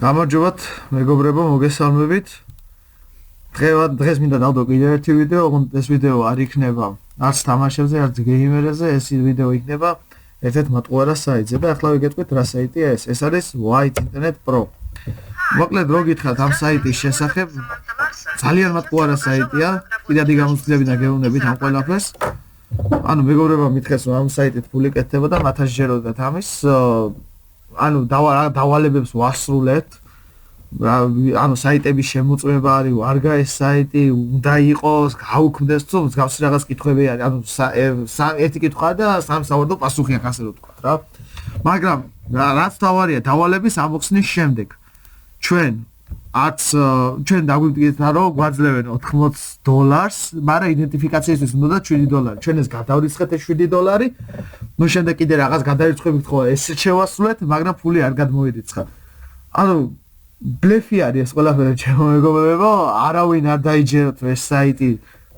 გამარჯობათ, მეგობრებო, მოგესალმებით. დღეს მინდა დავდო კიდევ ერთი ვიდეო, ოღონდ ეს ვიდეო არ იქნება არც თამაშებზე, არც გეიმერებზე, ეს ვიდეო იქნება ერთ-ერთ მატყუარა საიტზე და ახლა ვიგეთქვით რა საიტია ეს. ეს არის White Internet Pro. მოკლედ რო გითხრათ ამ საიტის შესახებ, ძალიან მატყუარა საიტია, პირადი გამოცდილებიდან გეუბნებით ამ ყველაფერს. ანუ მეგობრებო, მითხეს რომ ამ საიტით ფული კეთდება და მათ შეეროდათ ამის ანუ დავალებებს ვასრულებთ. ანუ საიტების შემოწმება არის, ვარგა ეს საიტი, უნდა იყოს, გაუქმდეს, თუ მსგავსი რაღაც კითხვები არის. ანუ ერთი კითხვა და სამსავარდო პასუხი აქვს, ასე რომ ვთქვათ რა. მაგრამ რაც თავარია, დავალების ამოხსნის შემდეგ ჩვენ დაგვიდგეთ რომ გვაძლევენ $80, მაგრამ იდენტიფიკაციისთვის უნდა $7. ჩვენ ეს გადავრიცხეთ ეს $7. ნუ შემდეგ კიდე რაღაც გადარიცხებით ხო, ეს შევასრულეთ, მაგრამ ფული არ გადმოირიცხა. ანუ ბლეფი არის ეს ყველაფერი, ჩემო მეგობრებო, არავინ არ დაიჯეროთ ეს საიტი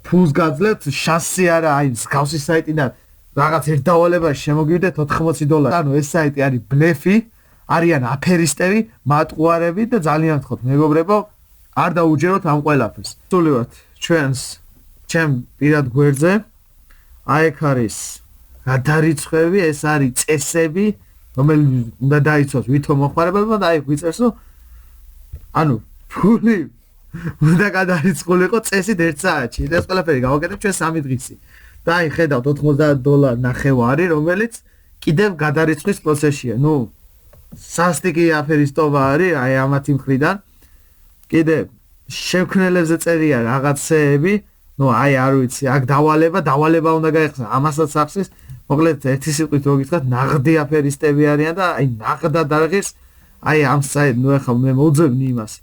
ფულს გაძლევთ, შანსი არა, აი მსგავსი საიტიდან რაღაც ერთ დავალებაში შემოგივიდეთ $80. ანუ ეს საიტი არის ბლეფი. არიან აფერისტები, მატყუარები და ძალიან ვთქვათ, მეგობრებო, არ დაუჯეროთ ამ ყველაფერს. სულივართ ჩემ პირად გვერდზე. აი ეგ არის გადარიცხვები, ეს არის წესები, რომელიც უნდა დაიცვას ვითომ მოხმარებელმა და აი გვიწერს, რომ ანუ ფული უნდა გადარიცხულიყო წესით 1 საათში. ეს ყველაფერი გავაკეთებ ჩვენ 3 დღეში. და აი ხედავთ $80 ნახევარი, რომელიც კიდევ გადარიცხვის პროცესია. ნუ სასტიკი აფერისტობა არის აი ამათი მხრიდან. კიდე შექმნელებზე წერია რაღაცეები, ნუ აი არ ვიცი, აქ დავალება უნდა გაიხსნა, ამასაც ახსის. მოკლედ ერთი სიტყვით რო გითხრათ, ნაღდი აფერისტები არიან და აი ნაღდად არღის აი ამ საიტ, ნუ ეხლა მე მოძებნი იმას.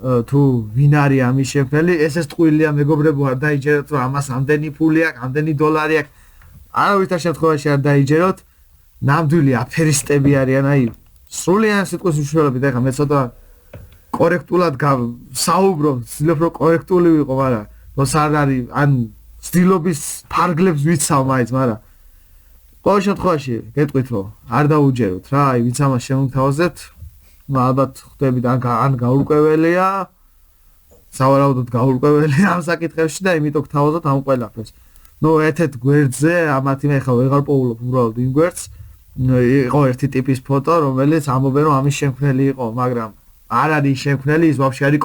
თუ ვინ არის ამის შექმნელი, ეს ტყუილია მეგობრებო, არ დაიჯეროთ რომ ამას ამდენი ფული აქვს, ამდენი $. აქვს. არავითარ შემთხვევაში არ დაიჯეროთ. ნამდვილი აფერისტები არიან, აი სრულიად სიტყვის მნიშვნელობით. ეხლა მე ცოტა კორექტულად საუბრობ, ვცდილობ რომ კორექტული ვიყო, მაგრამ როს არ არის, ან ვცდილობის ფარგლებს ვიცავ მაინც, მაგრამ ყოველ შემთხვევაში გეტყვით რომ არ დაუჯეროთ რა, აი ვინც ამას შემოგთავაზებთ, ალბათ ხვდებით ან გაურკვეველია, სავარაუდოდ გაურკვეველია ამ საკითხებში და იმიტომ გთავაზობთ ამ ყველაფერს. ნუ ერთ-ერთ გვერდზე ამათი მე ხა ვეღარ პოულობ უბრალოდ იმ გვერდს. იყო ერთი ტიპის ფოტო, რომელიც ამობენ რომ ამის შემქმნელი იყო, მაგრამ არ არის შემქმნელი, ის ვაფშე არის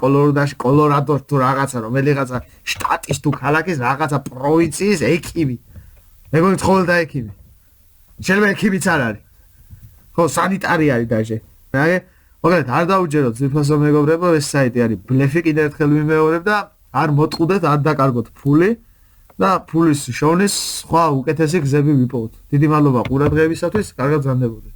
კოლორადოს თუ რაღაცა, რომელიღაცა შტატის თუ ქალაქის რაღაცა პროვინციის ექიმი. მეგონი ცხოველთა ექიმი. შეიძლება ექიმიც არ არის. ხო, სანიტარი არის დაჟე. მოკლედ არ დაუჯეროთ ძვირფასო მეგობრებო, ეს საიტი არის ბლეფი, კიდევ ერთხელ ვიმეორებ და არ მოტყუდეთ, არ დაკარგოთ ფული. და ფულის შოვნის სხვა უკეთესი გზები ვიპოვოთ. დიდი მადლობა ყურადღებისათვის, კარგად გრძანდებოდეთ.